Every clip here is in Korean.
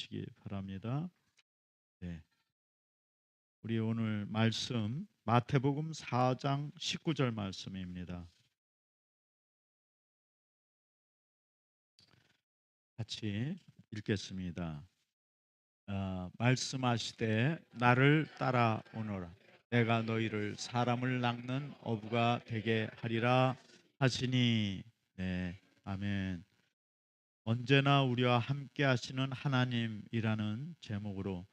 앉으시기 바랍니다. 네. 우리 오늘 말씀 마태복음 4장 19절 말씀입니다. 같이 읽겠습니다. 말씀하시되 나를 따라오너라. 내가 너희를 사람을 낚는 어부가 되게 하리라 하시니. 네, 아멘. 언제나 우리와 함께 하시는 하나님이라는 제목으로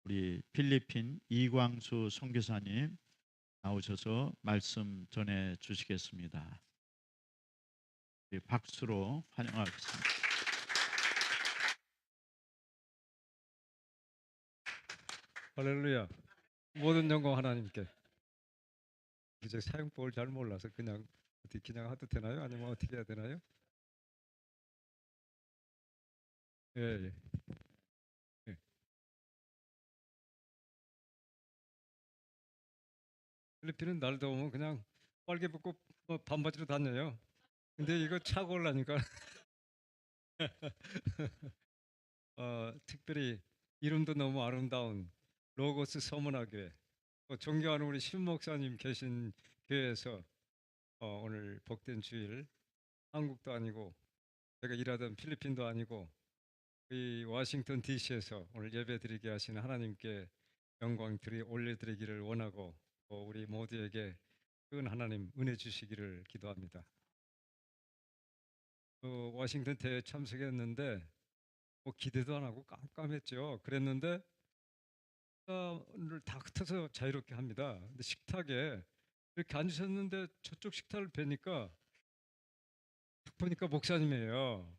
우리 필리핀 이광수 선교사님 나오셔서 말씀 전해 주시겠습니다. 박수로 환영하겠습니다. 할렐루야. 모든 영광 하나님께. 이제 사용법을 잘 몰라서 그냥 어떻게 그냥 해도 되나요? 아니면 어떻게 해야 되나요? 예, 예. 예. 필리핀은 날 더우면 그냥 빨개 벗고 반바지로 다녀요. 근데 이거 차고 올라니까 특별히 이름도 너무 아름다운 로고스 서문화교회, 존경하는 우리 신 목사님 계신 교회에서 오늘 복된 주일, 한국도 아니고 제가 일하던 필리핀도 아니고 이 워싱턴 DC에서 오늘 예배드리게 하신 하나님께 영광 올려드리기를 원하고, 우리 모두에게 큰 하나님 은혜 주시기를 기도합니다. 워싱턴 대회 참석했는데 기대도 안 하고 깜깜했죠. 그랬는데 식탁을 다 흩어서 자유롭게 합니다. 근데 식탁에 이렇게 앉으셨는데 저쪽 식탁을 뵈니까 딱 보니까 목사님이에요.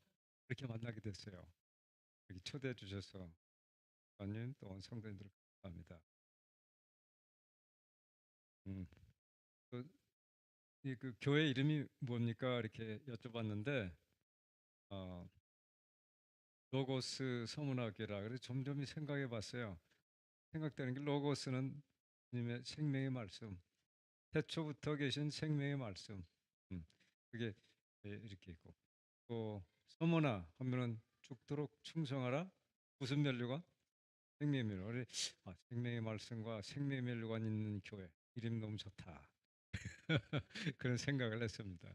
이렇게 만나게 됐어요. 여기 초대해 주셔서 목사님 또 온 성도님들 감사합니다. 음, 그, 그 교회 이름이 뭡니까? 이렇게 여쭤봤는데 어, 로고스 서문학교라. 그래서 점점 생각해 봤어요. 생각되는 게 로고스는 주님의 생명의 말씀, 태초부터 계신 생명의 말씀. 음, 그게 이렇게 있고, 또 서문화 하면은 죽도록 충성하라. 무슨 면류관? 생명의 면류관. 생명의 말씀과 생명의 면류관 있는 교회 이름 너무 좋다. 그런 생각을 했습니다.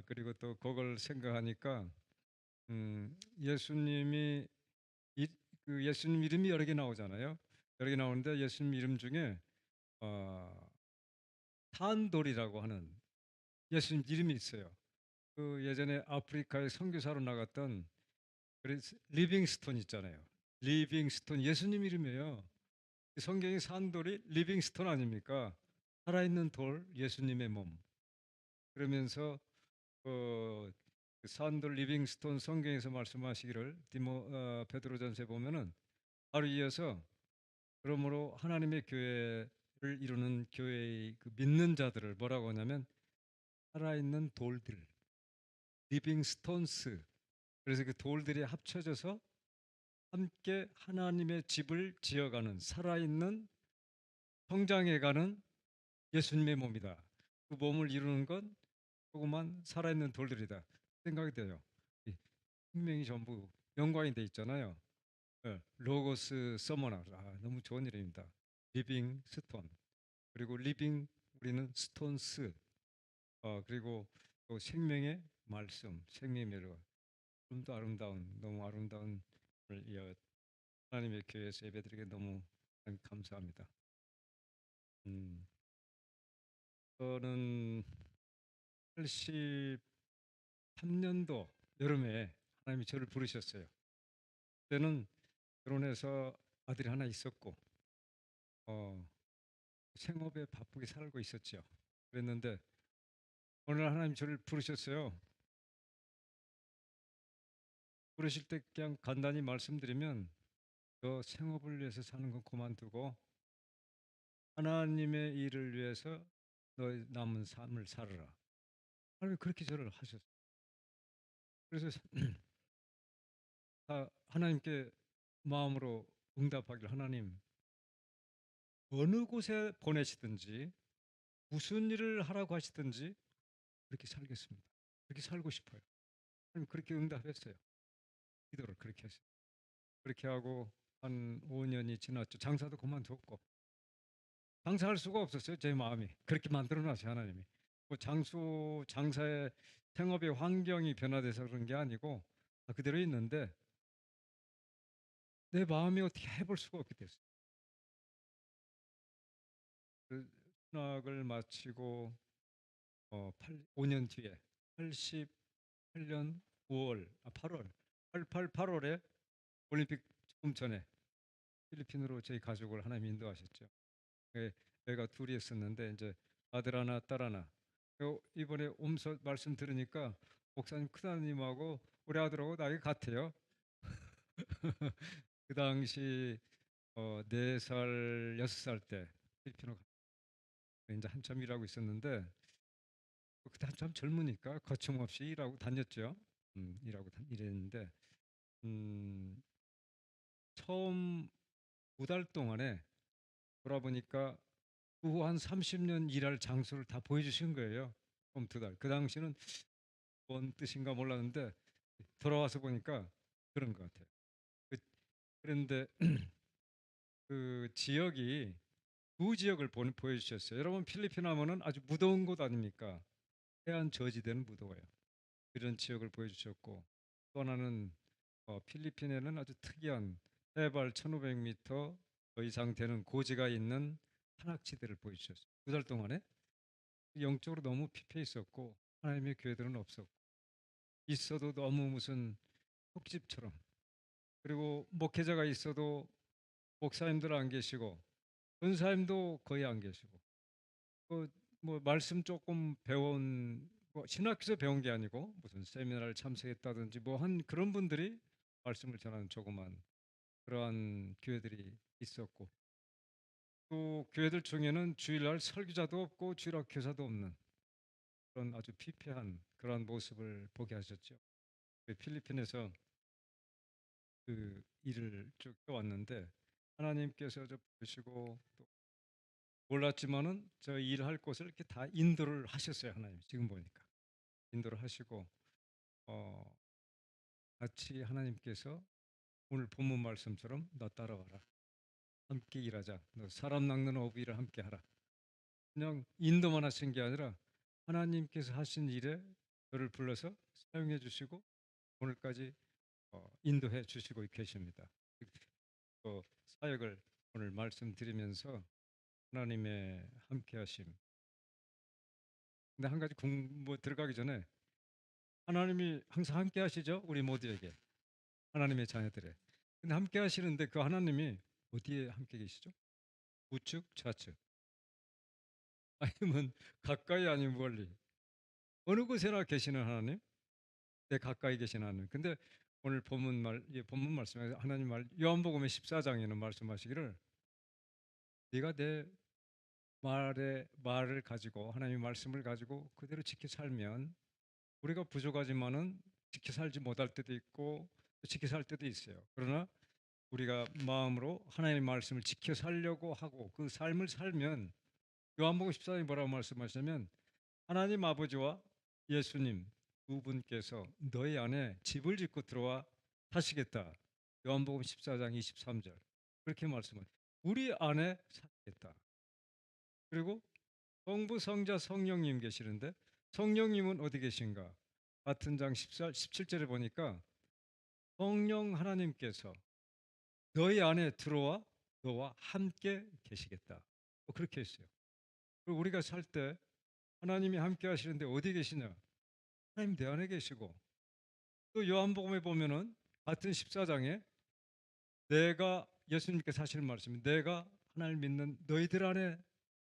그리고 또 그걸 생각하니까 예수님이 그 예수님 이름이 여러 개 나오잖아요. 여러 개 나오는데 예수님 이름 중에 어, 탄돌이라고 하는 예수님 이름이 있어요. 그 예전에 아프리카에 선교사로 나갔던 리빙스톤 있잖아요. 리빙스톤 예수님 이름이에요. 성경의 산돌이 리빙스톤 아닙니까? 살아있는 돌, 예수님의 몸. 그러면서 그 산돌 리빙스톤 성경에서 말씀하시기를 베드로전서에 보면은 바로 이어서 그러므로 하나님의 교회를 이루는 교회의 그 믿는 자들을 뭐라고 하냐면 살아있는 돌들, 리빙스톤스. 그래서 그 돌들이 합쳐져서 함께 하나님의 집을 지어가는 살아있는 성장해가는 예수님의 몸이다. 그 몸을 이루는 건 조그만 살아있는 돌들이다 생각이 돼요. 이 생명이 전부 연관이 돼 있잖아요. 로고스 서머너, 너무 좋은 이름입니다. 리빙 스톤, 그리고 리빙 우리는 스톤스, 그리고 또 생명의 말씀, 생명의 멸관. 좀 더 아름다운, 너무 아름다운 하나님의 교회에서 예배드리게 너무 감사합니다. 저는 83년도 여름에 하나님이 저를 부르셨어요. 그때는 결혼해서 아들이 하나 있었고 생업에 바쁘게 살고 있었죠. 그랬는데 오늘 하나님 저를 부르셨어요. 부르실 때 그냥 간단히 말씀드리면 너 생업을 위해서 사는 건 그만두고 하나님의 일을 위해서 너의 남은 삶을 살아라. 하나님 그렇게 저를 하셨어요. 그래서 하나님께 마음으로 응답하길, 하나님 어느 곳에 보내시든지 무슨 일을 하라고 하시든지 그렇게 살겠습니다. 그렇게 살고 싶어요. 하나님 그렇게 응답했어요. 기도를 그렇게 했어요. 그렇게 하고 한 5년이 지났죠. 장사도 그만뒀고 장사할 수가 없었어요. 제 마음이 그렇게 만들어 놨어요. 하나님이 뭐 장사의 생업의 환경이 변화돼서 그런 게 아니고 그대로 있는데 내 마음이 어떻게 해볼 수가 없게 됐어요. 그 신학을 마치고 5년 뒤에 88년 5월 8월 8월에 올림픽 조금 전에 필리핀으로 저희 가족을 하나님 인도하셨죠. 예, 애가 둘이 있었는데 이제 아들 하나 딸 하나. 이번에 옴서 말씀 들으니까 목사님 큰아님하고 우리 아들하고 나이 같아요. 그 당시 4살 6살 때 필리핀으로 이제 한참 일하고 있었는데 그때 한참 젊으니까 거침없이 일하고 다녔죠. 일했는데 음, 처음 2달 동안에 돌아보니까 그 후 한 30년 일할 장소를 다 보여주신 거예요. 처음 2달. 그 당시는 뭔 뜻인가 몰랐는데 돌아와서 보니까 그런 것 같아요. 그, 그런데 그 지역이 두 지역을 보여주셨어요. 여러분 필리핀 하면은 아주 무더운 곳 아닙니까? 해안 저지대는 무더워요. 그런 지역을 보여주셨고 또 하나는 필리핀에는 아주 특이한 해발 1500m 이상 되는 고지가 있는 산악지대를 보여주셨어요. 2달 동안에 영적으로 너무 피폐 있었고 하나님의 교회들은 없었고 있어도 너무 무슨 흙집처럼 그리고 목회자가 있어도 목사님들 안 계시고 권사님도 거의 안 계시고 뭐 말씀 조금 배운 뭐 신학교에서 배운 게 아니고 무슨 세미나를 참석했다든지 뭐 한 그런 분들이 말씀을 전하는 조그만 그러한 교회들이 있었고 또 교회들 중에는 주일날 설교자도 없고 주일학 교사도 없는 그런 아주 피폐한 그러한 모습을 보게 하셨죠. 필리핀에서 그 일을 쭉 해왔는데 하나님께서 저 보시고 또 몰랐지만은 저 일할 곳을 이렇게 다 인도를 하셨어요. 하나님 지금 보니까 인도를 하시고 어, 마치 하나님께서 오늘 본문 말씀처럼 너 따라와라 함께 일하자 너 사람 낚는 어부일을 함께 하라 그냥 인도만 하신 게 아니라 하나님께서 하신 일에 저를 불러서 사용해 주시고 오늘까지 인도해 주시고 계십니다. 또 사역을 오늘 말씀드리면서 하나님의 함께하심. 근데 한 가지 공부 들어가기 전에 하나님이 항상 함께하시죠 우리 모두에게 하나님의 자녀들에. 근데 함께하시는데 그 하나님이 어디에 함께 계시죠? 우측, 좌측, 아니면 가까이 아니면 멀리 어느 곳에나 계시는 하나님, 내 가까이 계신 하나님. 근데 오늘 본문 말씀에 하나님 요한복음의 14장에는 말씀하시기를 네가 내 말을 가지고 하나님의 말씀을 가지고 그대로 지켜 살면 우리가 부족하지만은 지켜 살지 못할 때도 있고 지켜 살 때도 있어요. 그러나 우리가 마음으로 하나님의 말씀을 지켜 살려고 하고 그 삶을 살면 요한복음 14장에 뭐라고 말씀하시냐면 하나님 아버지와 예수님 두 분께서 너희 안에 집을 짓고 들어와 사시겠다. 요한복음 14장 23절 그렇게 말씀을 우리 안에 사시겠다. 그리고 성부, 성자, 성령님 계시는데 성령님은 어디 계신가? 같은 장 17절에 보니까 성령 하나님께서 너희 안에 들어와 너와 함께 계시겠다. 그렇게 했어요. 그리고 우리가 살 때 하나님이 함께 하시는데 어디 계시냐? 하나님 내 안에 계시고 또 요한복음에 보면은 같은 14장에 내가 예수님께서 하시는 말씀이 내가 하나님 믿는 너희들 안에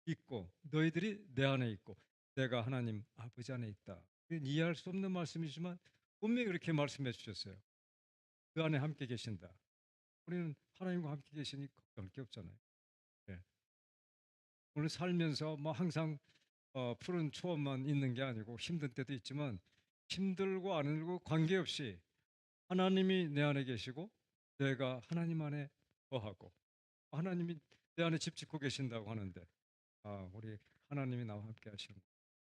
있고 너희들이 내 안에 있고 내가 하나님 아버지 안에 있다. 이해할 수 없는 말씀이지만 분명히 그렇게 말씀해 주셨어요. 그 안에 함께 계신다. 우리는 하나님과 함께 계시니 걱정할 게 없잖아요. 네. 오늘 살면서 뭐 항상 푸른 초원만 있는 게 아니고 힘든 때도 있지만 힘들고 안 힘들고 관계없이 하나님이 내 안에 계시고 내가 하나님 안에 거하고 하나님이 내 안에 집 짓고 계신다고 하는데 우리 하나님이 나와 함께 하시는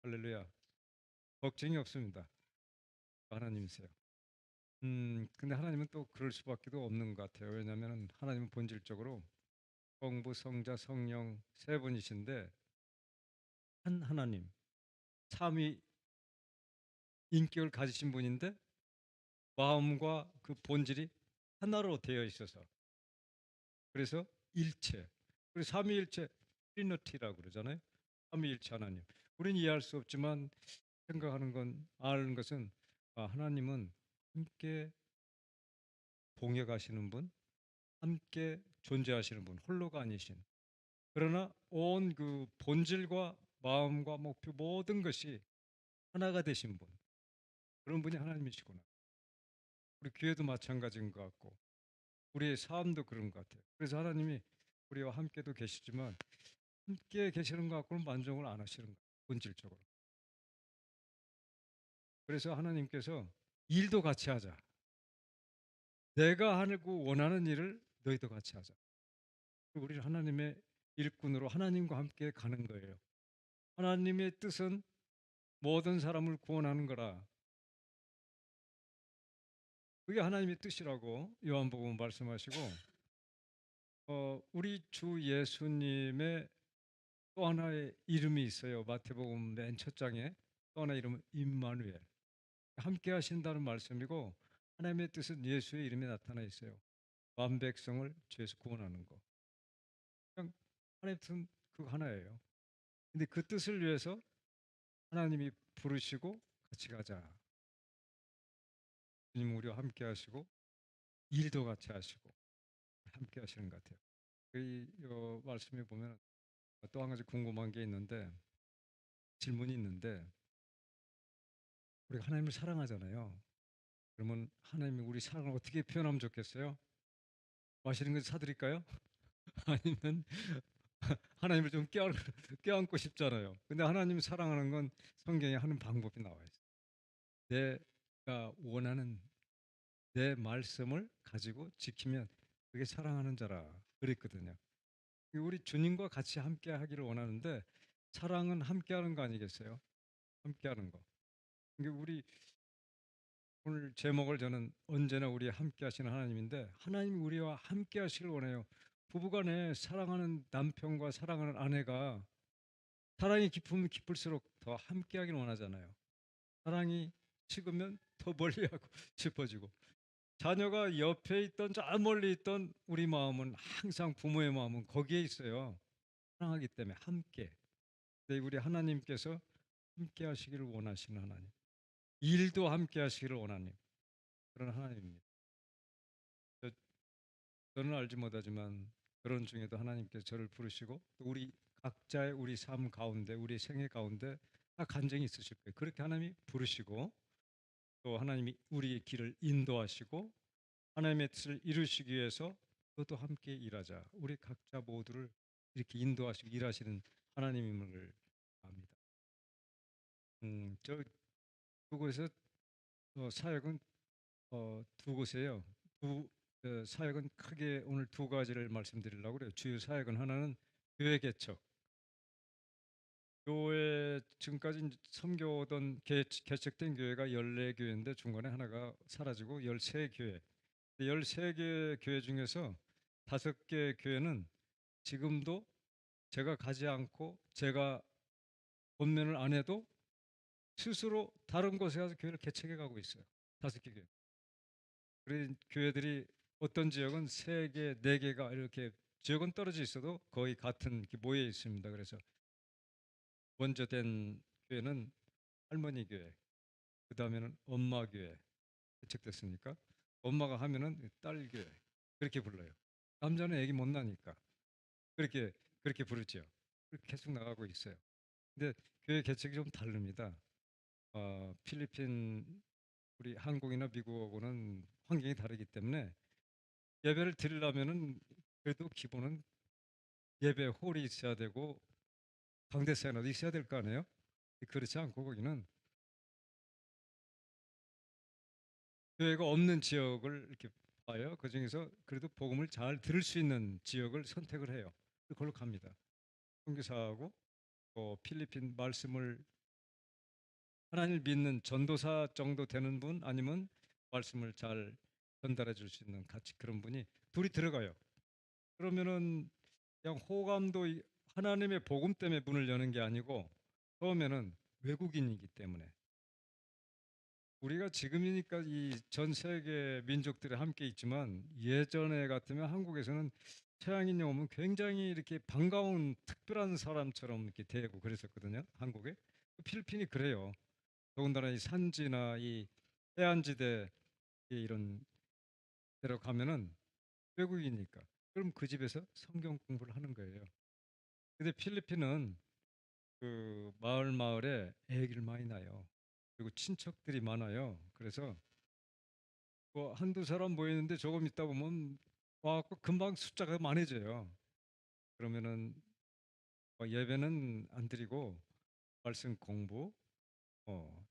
할렐루야 걱정이 없습니다. 하나님이세요. 근데 하나님은 또 그럴 수밖에도 없는 것 같아요. 왜냐하면 하나님은 본질적으로 성부, 성자, 성령 세 분이신데 한 하나님, 삼위 인격을 가지신 분인데 마음과 그 본질이 하나로 되어 있어서 그래서 일체. 그래서 삼위일체 트리니티라고 그러잖아요. 삼위일체 하나님. 우리는 이해할 수 없지만 생각하는 건 아는 것은 하나님은 함께 동해 가시는 분, 함께 존재하시는 분, 홀로가 아니신. 그러나 온 그 본질과 마음과 목표 모든 것이 하나가 되신 분. 그런 분이 하나님이시구나. 우리 교회도 마찬가지인 것 같고 우리의 삶도 그런 것 같아요. 그래서 하나님이 우리와 함께도 계시지만 함께 계시는 것 갖고는 만족을 안 하시는 거예요. 본질적으로. 그래서 하나님께서 일도 같이 하자. 내가 하고 원하는 일을 너희도 같이 하자. 우리는 하나님의 일꾼으로 하나님과 함께 가는 거예요. 하나님의 뜻은 모든 사람을 구원하는 거라. 그게 하나님의 뜻이라고 요한복음 말씀하시고 우리 주 예수님의 또 하나의 이름이 있어요. 마태복음 맨 첫 장에 또 하나의 이름은 임마누엘. 함께 하신다는 말씀이고 하나님의 뜻은 예수의 이름에 나타나 있어요. 만백성을 죄에서 구원하는 거. 그냥 하나님의 뜻은 그 하나예요. 근데 그 뜻을 위해서 하나님이 부르시고 같이 가자. 주님 우리와 함께 하시고 일도 같이 하시고 함께 하시는 것 같아요. 이 말씀에 보면 또 한 가지 궁금한 게 있는데 질문이 있는데 우리가 하나님을 사랑하잖아요. 그러면 하나님이 우리 사랑을 어떻게 표현하면 좋겠어요? 마시는 거 사드릴까요? 아니면 하나님을 좀 껴안고 싶잖아요. 근데 하나님 사랑하는 건 성경에 하는 방법이 나와 있어요. 내가 원하는 내 말씀을 가지고 지키면 그게 사랑하는 자라 그랬거든요. 우리 주님과 같이 함께 하기를 원하는데 사랑은 함께 하는 거 아니겠어요? 함께 하는 거. 이게 우리 오늘 제목을 저는 언제나 우리 함께 하시는 하나님인데 하나님이 우리와 함께 하시길 원해요. 부부간에 사랑하는 남편과 사랑하는 아내가 사랑이 깊으면 깊을수록 더 함께 하길 원하잖아요. 사랑이 식으면 더 멀리하고 싶어지고 자녀가 옆에 있던 저 멀리 있던 우리 마음은 항상 부모의 마음은 거기에 있어요. 사랑하기 때문에 함께. 근데 우리 하나님께서 함께 하시기를 원하시는 하나님. 일도 함께 하시기를 원하는 그런 하나님입니다. 저는 알지 못하지만 그런 중에도 하나님께서 저를 부르시고 또 우리 각자의 우리 삶 가운데 우리 생애 가운데 다 간증이 있으실 거예요. 그렇게 하나님이 부르시고 또 하나님이 우리의 길을 인도하시고 하나님의 뜻을 이루시기 위해서 너도 함께 일하자. 우리 각자 모두를 이렇게 인도하시고 일하시는 하나님임을 압니다. 저 두 곳에서 사역은 두 곳이에요. 사역은 크게 오늘 두 가지를 말씀드리려고 그래요. 주요 사역은 하나는 교회 개척. 교회 지금까지 섬겨오던 개척된 교회가 14교회인데 중간에 하나가 사라지고 13교회. 13개 교회 중에서 5개 교회는 지금도 제가 가지 않고 제가 권면을 안 해도 스스로 다른 곳에 가서 교회를 개척해 가고 있어요. 5개 교회. 그래 교회들이 어떤 지역은 3개, 4개가 이렇게 지역은 떨어져 있어도 거의 같은 이렇게 모여 있습니다. 그래서 먼저 된 교회는 할머니 교회, 그 다음에는 엄마 교회 개척됐으니까 엄마가 하면은 딸 교회 그렇게 불러요. 남자는 애기 못 나니까 그렇게 그렇게 부르죠. 그렇게 계속 나가고 있어요. 근데 교회 개척이 좀 다릅니다. 필리핀 우리 한국이나 미국하고는 환경이 다르기 때문에 예배를 드리려면은 그래도 기본은 예배 홀이 있어야 되고 강대상이라도 있어야 될 거 아니에요? 그렇지 않고 거기는 교회가 없는 지역을 이렇게 봐요. 그 중에서 그래도 복음을 잘 들을 수 있는 지역을 선택을 해요. 그걸로 갑니다. 선교사하고 필리핀 말씀을 하나님을 믿는 전도사 정도 되는 분 아니면 말씀을 잘 전달해 줄 수 있는 같이 그런 분이 둘이 들어가요. 그러면은 그냥 호감도 하나님의 복음 때문에 문을 여는 게 아니고 처음에는 외국인이기 때문에 우리가 지금이니까 이 전 세계 민족들이 함께 있지만 예전에 같으면 한국에서는 서양인이 오면 굉장히 이렇게 반가운 특별한 사람처럼 이렇게 대하고 그랬었거든요. 한국에. 필리핀이 그래요. 더군다나 이 산지나 이 해안지대 이런 데로 가면은 외국이니까 그럼 그 집에서 성경 공부를 하는 거예요. 근데 필리핀은 그 마을에 애기를 많이 낳아요. 그리고 친척들이 많아요. 그래서 뭐 한두 사람 모이는데 조금 있다 보면 와갖고 금방 숫자가 많아져요. 그러면은 예배는 안 드리고 말씀 공부,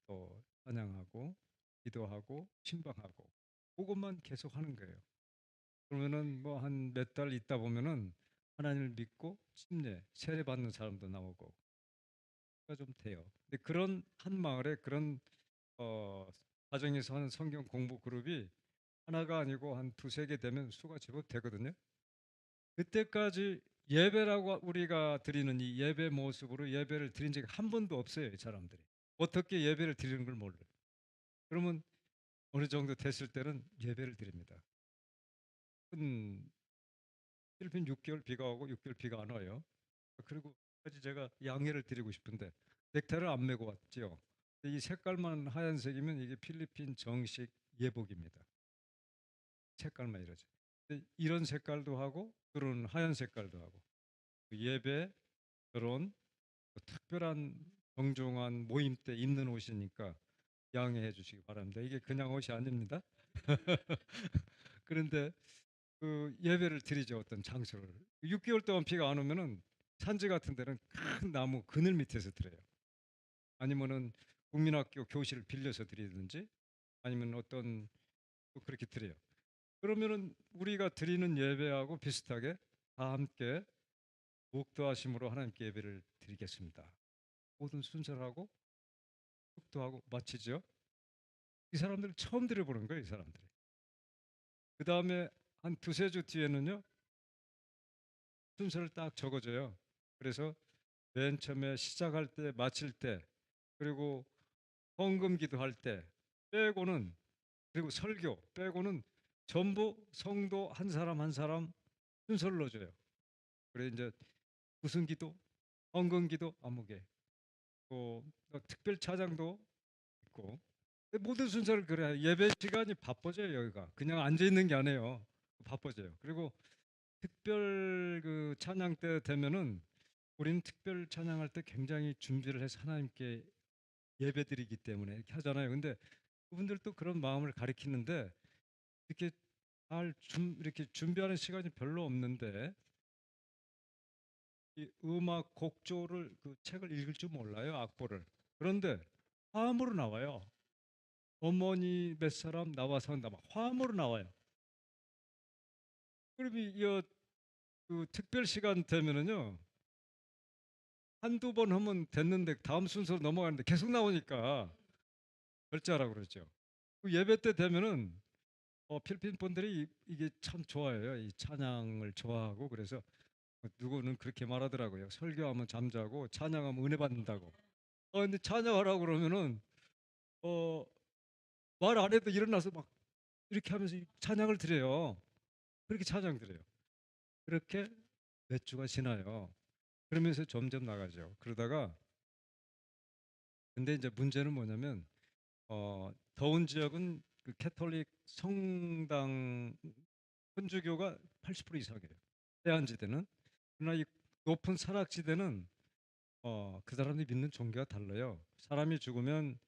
또 찬양하고 기도하고 신방하고 그것만 계속 하는 거예요. 그러면은 뭐 한 몇 달 있다 보면은 하나님을 믿고 침례, 세례 받는 사람도 나오고 좀 돼요. 근데 그런 한 마을에 그런 가정에서 하는 성경 공부 그룹이 하나가 아니고 한 두세 개 되면 수가 제법 되거든요. 그때까지 예배라고 우리가 드리는 이 예배 모습으로 예배를 드린 적이 한 번도 없어요, 이 사람들이. 어떻게 예배를 드리는 걸 몰라요. 그러면 어느 정도 됐을 때는 예배를 드립니다. 한 필리핀 6개월 비가 오고 6개월 비가 안 와요. 그리고 까지 제가 양해를 드리고 싶은데 넥타이를 안 메고 왔죠. 이 색깔만 하얀색이면 이게 필리핀 정식 예복입니다. 색깔만 이러죠. 근데 이런 색깔도 하고 그런 하얀 색깔도 하고 그 예배, 결혼, 뭐 특별한 정중한 모임 때 입는 옷이니까 양해해 주시기 바랍니다. 이게 그냥 옷이 아닙니다. 그런데 그 예배를 드리죠. 어떤 장소를 6개월 동안 비가 안 오면은 산지 같은 데는 큰 나무 그늘 밑에서 드려요. 아니면은 국민학교 교실을 빌려서 드리든지 아니면 어떤 또 그렇게 드려요. 그러면은 우리가 드리는 예배하고 비슷하게 다 함께 목도하심으로 하나님께 예배를 드리겠습니다. 모든 순서하고 축도하고 마치죠. 이 사람들 처음 들어보는 거예요, 이 사람들이. 그 다음에 한 두세 주 뒤에는요 순서를 딱 적어줘요. 그래서 맨 처음에 시작할 때, 마칠 때, 그리고 헌금 기도할 때 빼고는 그리고 설교 빼고는 전부 성도 한 사람 한 사람 순서를 넣어줘요. 그래 이제 무슨 기도, 헌금 기도 아무개, 또 특별 차장도 있고 모든 순서를 그래 예배 시간이 바빠져요. 여기가 그냥 앉아 있는 게 아니에요. 바빠져요. 그리고 특별 그 찬양 때 되면은 우리는 특별 찬양할 때 굉장히 준비를 해서 하나님께 예배드리기 때문에 이렇게 하잖아요. 근데 그분들도 그런 마음을 가리키는데 이렇게 이렇게 준비하는 시간이 별로 없는데 이 음악 곡조를 그 책을 읽을 줄 몰라요. 악보를. 그런데 화음으로 나와요. 어머니 몇 사람 나와서 한다 막 화음으로 나와요. 그러면 그 특별 시간 되면은요 한두 번 하면 됐는데 다음 순서로 넘어가는데 계속 나오니까 절제하라고 그러죠. 그 예배 때 되면은 필리핀 분들이 이게 참 좋아해요. 이 찬양을 좋아하고 그래서 누구는 그렇게 말하더라고요. 설교하면 잠자고 찬양하면 은혜 받는다고. 근데 찬양하라고 그러면은 말 안 해도 일어나서 막 이렇게 하면서 찬양을 드려요. 그렇게 찬양 드려요. 그렇게 몇 주가 지나요. 그러면서 점점 나가죠. 그러다가 근데 이제 문제는 뭐냐면 더운 지역은 그 캐톨릭 성당 천주교가 80% 이상이에요. 해안지대는. 그러나 이 높은 산악지대는 그 사람들이 믿는 종교가 달라요. 사람이 죽으면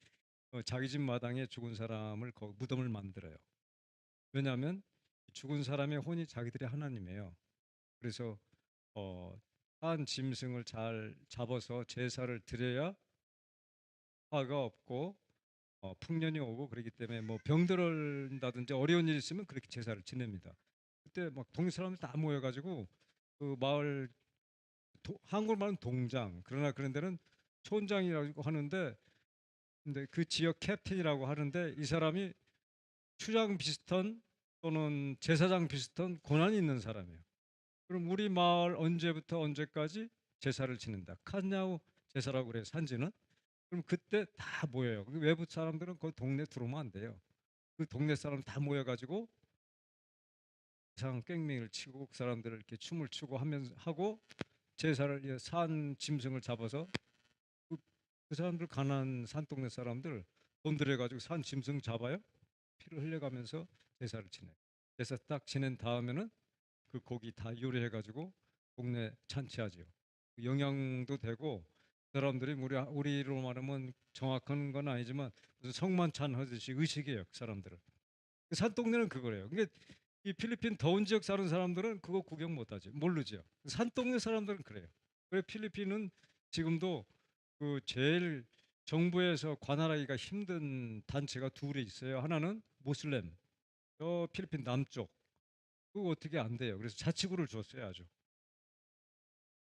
자기 집 마당에 죽은 사람을 무덤을 만들어요. 왜냐하면 죽은 사람의 혼이 자기들의 하나님이에요. 그래서 한 짐승을 잘 잡아서 제사를 드려야 화가 없고 풍년이 오고 그러기 때문에 뭐 병들다든지 어려운 일이 있으면 그렇게 제사를 지냅니다. 그때 막 동네 사람들 다 모여가지고 그 마을 한국말 말은 동장 그러나 그런 데는 촌장이라고 하는데 근데 그 지역 캡틴이라고 하는데 이 사람이 추장 비슷한 또는 제사장 비슷한 권한이 있는 사람이에요. 그럼 우리 마을 언제부터 언제까지 제사를 지낸다. 칸야후 제사라고 그래요. 산지는. 그럼 그때 다 모여요. 그 외부 사람들은 그 동네 들어오면 안 돼요. 그 동네 사람 다 모여가지고 이상 깽맹이를 치고 그 사람들을 이렇게 춤을 추고 하면서 하고 제사를 산 짐승을 잡아서 그, 그 사람들 가난 산동네 사람들 돈 들여가지고 산 짐승 잡아요. 피를 흘려가면서 제사를 지내요. 제사 딱 지낸 다음에는 그 고기 다 요리해가지고 동네 잔치하죠. 영양도 되고 사람들이 우리로 말하면 정확한 건 아니지만 무슨 성만찬 하듯이 의식이에요. 그 사람들은. 그 산동네는 그거래요. 그러니까 이 필리핀 더운 지역 사는 사람들은 그거 구경 못하지. 모르죠. 산동네 사람들은 그래요. 그래 필리핀은 지금도 그 제일 정부에서 관할하기가 힘든 단체가 둘이 있어요. 하나는 모슬렘, 저 필리핀 남쪽. 그거 어떻게 안 돼요. 그래서 자치구를 줬어요. 아주.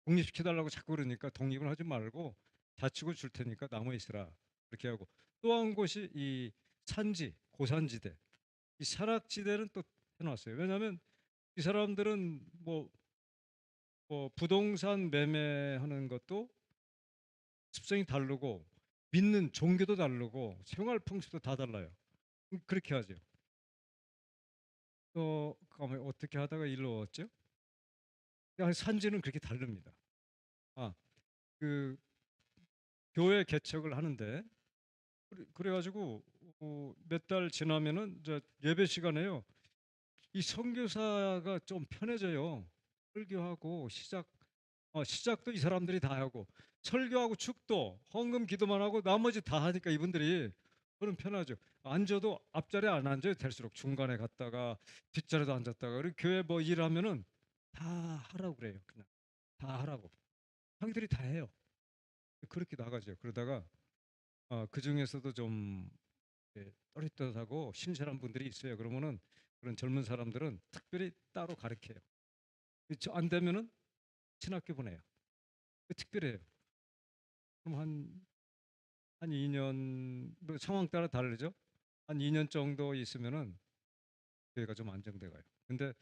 독립시켜달라고 자꾸 그러니까 독립을 하지 말고 자치구 줄 테니까 남아 있으라. 그렇게 하고 또 한 곳이 이 산지, 고산지대. 이 산악지대는 또 해놨어요. 왜냐하면 이 사람들은 뭐 부동산 매매하는 것도 습성이 다르고 믿는 종교도 다르고 생활 풍습도 다 달라요. 그렇게 하죠. 또 어떻게 하다가 일로 왔죠? 산지는 그렇게 다릅니다. 아, 그 교회 개척을 하는데 그래가지고 몇 달 지나면은 이제 예배 시간에요. 이 선교사가 좀 편해져요. 설교하고 시작도 이 사람들이 다 하고 설교하고 축도 헌금 기도만 하고 나머지 다 하니까 이분들이 그럼 편하죠. 앉아도 앞자리에 안 앉아요. 될수록 중간에 갔다가 뒷자리도 앉았다가 그리고 교회 뭐 일하면은 다 하라고 그래요. 그냥 다 하라고. 자기들이 다 해요. 그렇게 나가죠. 그러다가 그 중에서도 좀 또릿또릿하고 신실한 분들이 있어요. 그러면은 그런 젊은 사람들은 특별히 따로 가르쳐요. 안 되면은 신학교 보내요. 특별해요. 그럼 한 2년, 뭐 상황 따라 다르죠. 한 2년 정도 있으면은 교회가 좀 안정돼 가요. 근데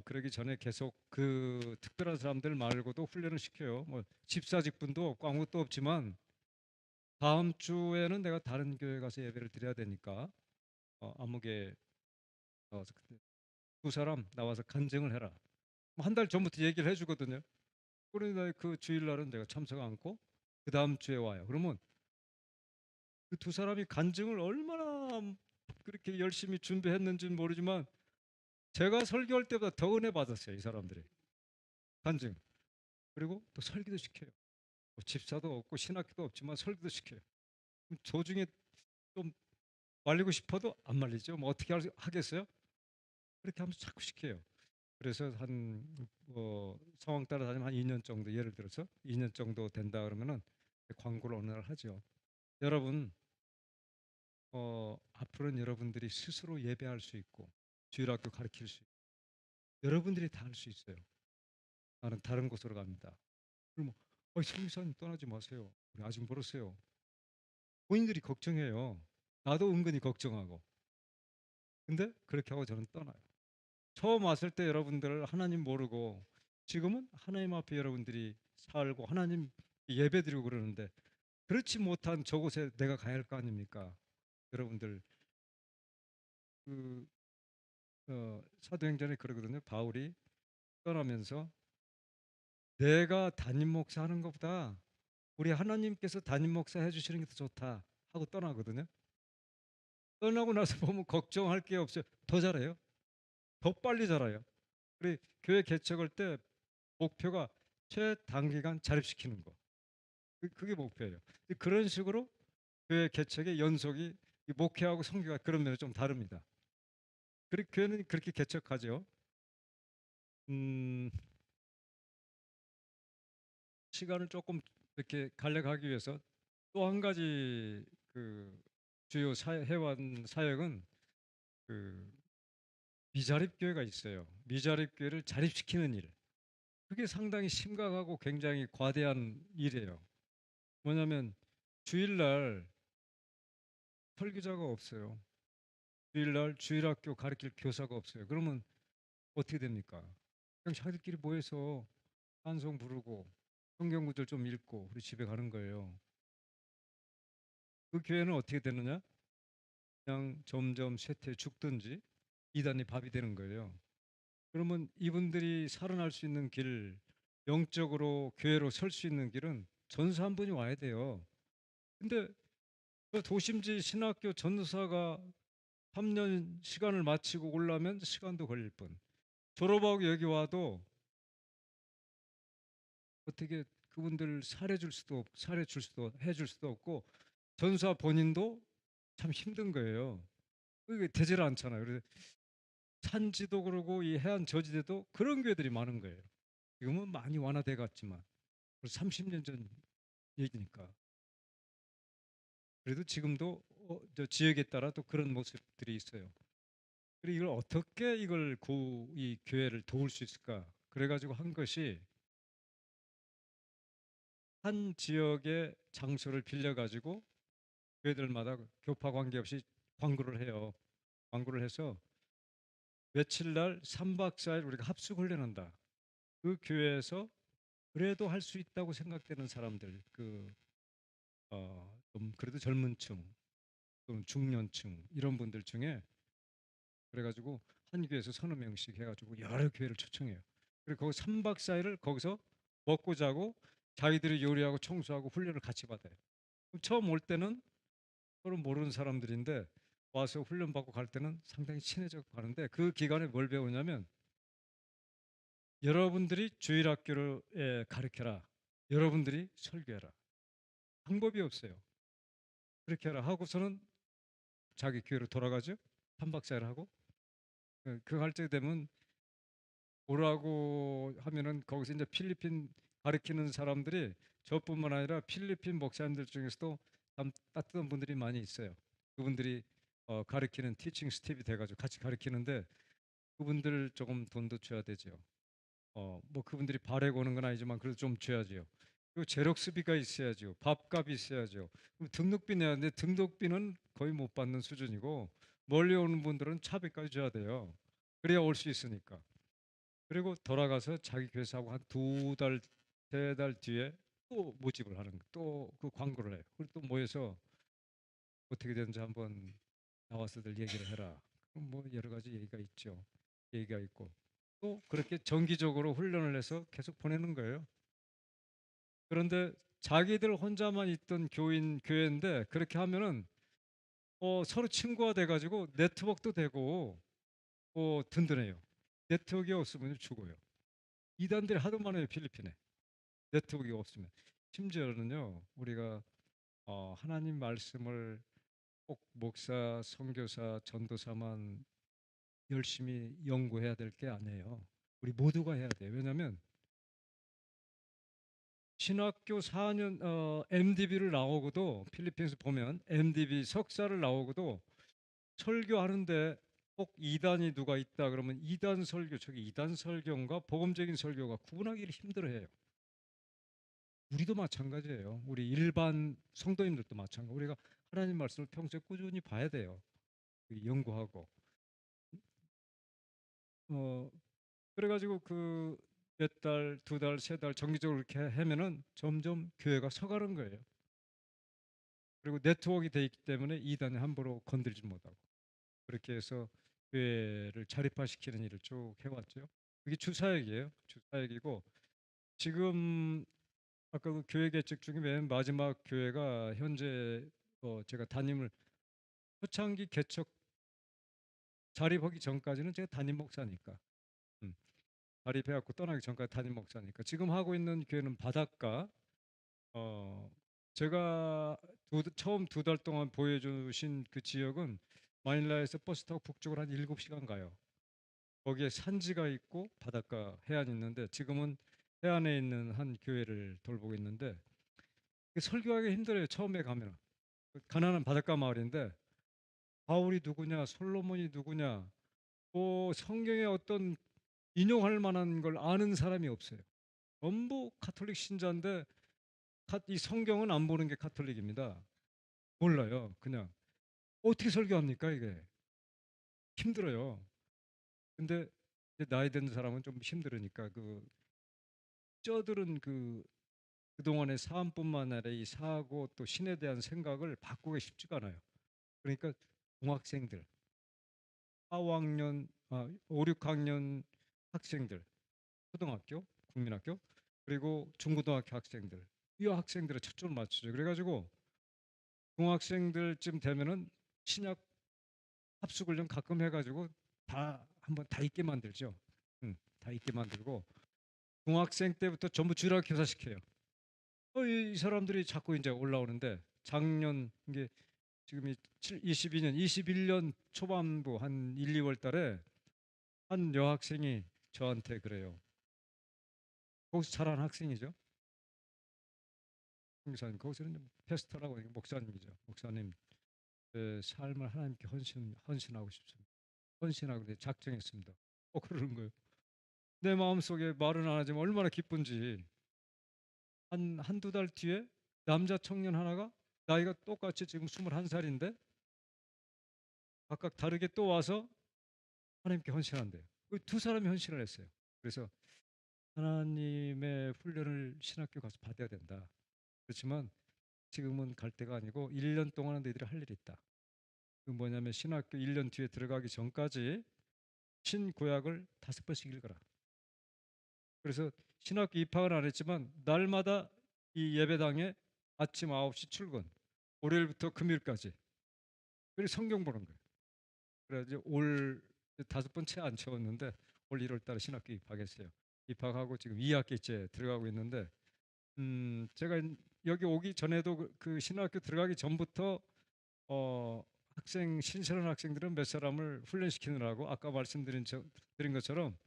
그러기 전에 계속 그 특별한 사람들 말고도 훈련을 시켜요. 뭐 집사직분도 없고 아무것도 없지만 다음 주에는 내가 다른 교회 가서 예배를 드려야 되니까 아무개 나와서 두 사람 나와서 간증을 해라. 한 달 전부터 얘기를 해주거든요. 그러니 그 주일날은 내가 참석 않고 그 다음 주에 와요. 그러면 그 두 사람이 간증을 얼마나 그렇게 열심히 준비했는지는 모르지만 제가 설교할 때보다 더 은혜 받았어요. 이 사람들이 간증. 그리고 또 설교도 시켜요. 뭐 집사도 없고 신학교도 없지만 설교도 시켜요. 도중에 좀 말리고 싶어도 안 말리죠. 뭐 어떻게 하겠어요? 그렇게 하면서 자꾸 시켜요. 그래서 상황 따라 다니면 한 2년 정도 예를 들어서 2년 정도 된다 그러면은 광고를 어느 날 하죠. 여러분 앞으로는 여러분들이 스스로 예배할 수 있고 주일학교 가르칠 수 있고 여러분들이 다 할 수 있어요. 나는 다른 곳으로 갑니다. 그러면 성교사님 떠나지 마세요. 우리 아직 멀었어요. 본인들이 걱정해요. 나도 은근히 걱정하고. 근데 그렇게 하고 저는 떠나요. 처음 왔을 때 여러분들 하나님 모르고 지금은 하나님 앞에 여러분들이 살고 하나님 예배드리고 그러는데 그렇지 못한 저곳에 내가 가야 할 거 아닙니까? 여러분들 그 사도행전에 그러거든요. 바울이 떠나면서 내가 담임 목사 하는 것보다 우리 하나님께서 담임 목사 해주시는 게 더 좋다 하고 떠나거든요. 떠나고 나서 보면 걱정할 게 없어요. 더 잘해요. 더 빨리 자라요. 우리 교회 개척할 때 목표가 최단기간 자립시키는 거. 그게 목표예요. 그런 식으로 교회 개척의 연속이 목회하고 성교가 그런 면에 좀 다릅니다. 교회는 그렇게 개척하죠. 음, 시간을 조금 이렇게 간략하기 위해서 또 한 가지 그 주요 해완 사역은 그 미자립 교회가 있어요. 미자립 교회를 자립시키는 일. 그게 상당히 심각하고 굉장히 과대한 일이에요. 뭐냐면 주일날 설교자가 없어요. 주일날 주일학교 가르칠 교사가 없어요. 그러면 어떻게 됩니까? 그냥 자기들끼리 모여서 찬송 부르고 성경 구절 좀 읽고 우리 집에 가는 거예요. 그 교회는 어떻게 되느냐? 그냥 점점 쇠퇴 죽든지 이단이 밥이 되는 거예요. 그러면 이분들이 살아날 수 있는 길, 영적으로 교회로 설 수 있는 길은 전사 한 분이 와야 돼요. 근데 그 도심지 신학교 전도사가 3년 시간을 마치고 올라면 시간도 걸릴 뿐. 졸업하고 여기 와도 어떻게 그분들 살해 줄 수도 해줄 수도 없고 전사 본인도 참 힘든 거예요. 그게 되질 않잖아요. 그래서 산지도 그러고 이 해안 저지대도 그런 교회들이 많은 거예요. 지금은 많이 완화돼 갔지만 30년 전 얘기니까. 그래도 지금도 저 지역에 따라 또 그런 모습들이 있어요. 그리고 이걸 어떻게 이 교회를 도울 수 있을까? 그래가지고 한 것이 한 지역의 장소를 빌려가지고 교회들마다 교파 관계없이 광고를 해요. 광고를 해서 며칠 날 3박 4일 우리가 합숙 훈련한다. 그 교회에서 그래도 할 수 있다고 생각되는 사람들, 좀 그래도 젊은 층 또는 중년층 이런 분들 중에 그래가지고 한 교회에서 서너 명씩 해가지고 여러 교회를 초청해요. 그리고 거기 3박 4일을 거기서 먹고 자고 자기들이 요리하고 청소하고 훈련을 같이 받아요. 그럼 처음 올 때는 서로 모르는 사람들인데 와서 훈련 받고 갈 때는 상당히 친해져 가는데 그 기간에 뭘 배우냐면 여러분들이 주일학교를 가르쳐라. 여러분들이 설교해라. 방법이 없어요. 그렇게 하라 하고서는 자기 교회로 돌아가죠. 3박 4일 하고 그 할 때 되면 오라고 하면은 거기서 이제 필리핀 가르치는 사람들이 저뿐만 아니라 필리핀 목사님들 중에서도 참 따뜻한 분들이 많이 있어요. 그분들이 가르치는 티칭 스텝이 돼가지고 같이 가르치는데 그분들 조금 돈도 줘야 되죠. 뭐 그분들이 바래고 오는 건 아니지만 그래도 좀 줘야죠. 그리고 제록스비가 있어야죠. 밥값이 있어야죠. 그럼 등록비 내야 하는데 등록비는 거의 못 받는 수준이고 멀리 오는 분들은 차비까지 줘야 돼요. 그래야 올 수 있으니까. 그리고 돌아가서 자기 교회사하고 한 2달, 3달 뒤에 또 모집을 하는 거, 또 그 광고를 해요. 그리고 또 모여서 어떻게 되는지 한번 나와서들 얘기를 해라. 그럼 뭐 여러 가지 얘기가 있죠. 얘기가 있고 또 그렇게 정기적으로 훈련을 해서 계속 보내는 거예요. 그런데 자기들 혼자만 있던 교회인데 그렇게 하면은 서로 친구가 돼가지고 네트워크도 되고 든든해요. 네트워크가 없으면 죽어요. 이단들이 하도 많아요 필리핀에. 네트워크가 없으면 심지어는요 우리가 하나님 말씀을 꼭 목사, 선교사, 전도사만 열심히 연구해야 될 게 아니에요. 우리 모두가 해야 돼요. 왜냐하면 신학교 4년 MDB를 나오고도 필리핀에서 보면 MDB 석사를 나오고도 설교하는데 꼭 이단이 누가 있다 그러면 이단 설교, 저기 이단 설교인가 복음적인 설교가 구분하기를 힘들어해요. 우리도 마찬가지예요. 우리 일반 성도님들도 마찬가지. 우리가 하나님 말씀을 평소에 꾸준히 봐야 돼요. 연구하고. 어, 그래가지고 그 몇 달, 2달, 3달 정기적으로 이렇게 하면은 점점 교회가 서가는 거예요. 그리고 네트워크가 돼 있기 때문에 이단이 함부로 건들지 못하고 그렇게 해서 교회를 자립화시키는 일을 쭉 해왔죠. 그게 주사역이에요. 주사역이고 지금 아까 그 교회 개척 중에 맨 마지막 교회가 현재 제가 담임을 초창기 개척 자립하기 전까지는 제가 담임 목사니까 음, 자립해갖고 떠나기 전까지 담임 목사니까 지금 하고 있는 교회는 바닷가 제가 처음 2달 동안 보여주신 그 지역은 마닐라에서 버스 타고 북쪽으로 한 7시간 가요. 거기에 산지가 있고 바닷가 해안이 있는데 지금은 해안에 있는 한 교회를 돌보고 있는데 설교하기 힘들어요. 처음에 가면 가난한 바닷가 마을인데 바울이 누구냐 솔로몬이 누구냐 성경에 어떤 인용할 만한 걸 아는 사람이 없어요. 전부 카톨릭 신자인데 이 성경은 안 보는 게 카톨릭입니다. 몰라요. 그냥 어떻게 설교합니까 이게? 힘들어요. 근데 이제 나이 든 사람은 좀 힘들으니까 그 쩌들은 그동안의 삶뿐만 아니라 이 사고 또 신에 대한 생각을 바꾸기 쉽지가 않아요. 그러니까 중학생들, 4학년, 5, 6학년 학생들, 초등학교, 국민학교, 그리고 중고등학교 학생들, 이 학생들에 초점을 맞추죠. 그래가지고 중학생들쯤 되면은 신약 합숙을 좀 가끔 해가지고 다 한번 다 있게 만들죠. 다 있게 만들고 중학생 때부터 전부 주일학 교사시켜요. 이 사람들이 자꾸 이제 올라오는데 작년 이게 지금이 22년, 21년 초반부 한 1, 2월 달에 한 여학생이 저한테 그래요. 거기서 자란 학생이죠. 목사님, 거기서는 페스터라고 하니까 목사님이죠. 목사님, 제 삶을 하나님께 헌신하고 싶습니다. 헌신하고 이제 작정했습니다. 그러는 거예요. 내 마음속에 말은 안 하지만 얼마나 기쁜지 한두 달 뒤에 남자 청년 하나가 나이가 똑같이 지금 21살인데 각각 다르게 또 와서 하나님께 헌신한대요. 그 두 사람이 헌신을 했어요. 그래서 하나님의 훈련을 신학교 가서 받아야 된다. 그렇지만 지금은 갈 때가 아니고 1년 동안은 너희들이 할 일이 있다. 그 뭐냐면 신학교 1년 뒤에 들어가기 전까지 신구약을 5번씩 읽어라. 그래서 신학교 입학은 안 했지만 날마다 이 예배당에 아침 9시 출근, 월요일부터 금요일까지. 그리고 성경 보는 거예요. 그래가지고 올 5번 채 안 채웠는데 올 1월 달에 신학교 입학했어요. 입학하고 지금 2학기째 들어가고 있는데 제가 여기 오기 전에도 그 신학교 들어가기 전부터 신선한 학생들은 몇 사람을 훈련시키느라고 아까 드린 것처럼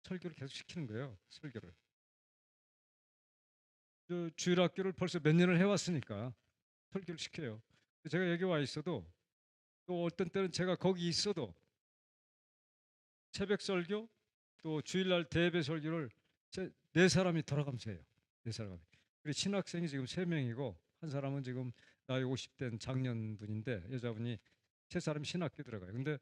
설교를 계속 시키는 거예요. 설교를. 주일학교를 벌써 몇 년을 해왔으니까 설교를 시켜요. 제가 여기 와 있어도 또 어떤 때는 제가 거기 있어도 새벽 설교 또 주일날 대예배 설교를 네 사람이 돌아가면서 해요. 네 사람이. 그리고 신학생이 지금 3명이고 한 사람은 지금 나이 50된 장년분인데 여자분이 세 사람이 신학교 들어가요. 근데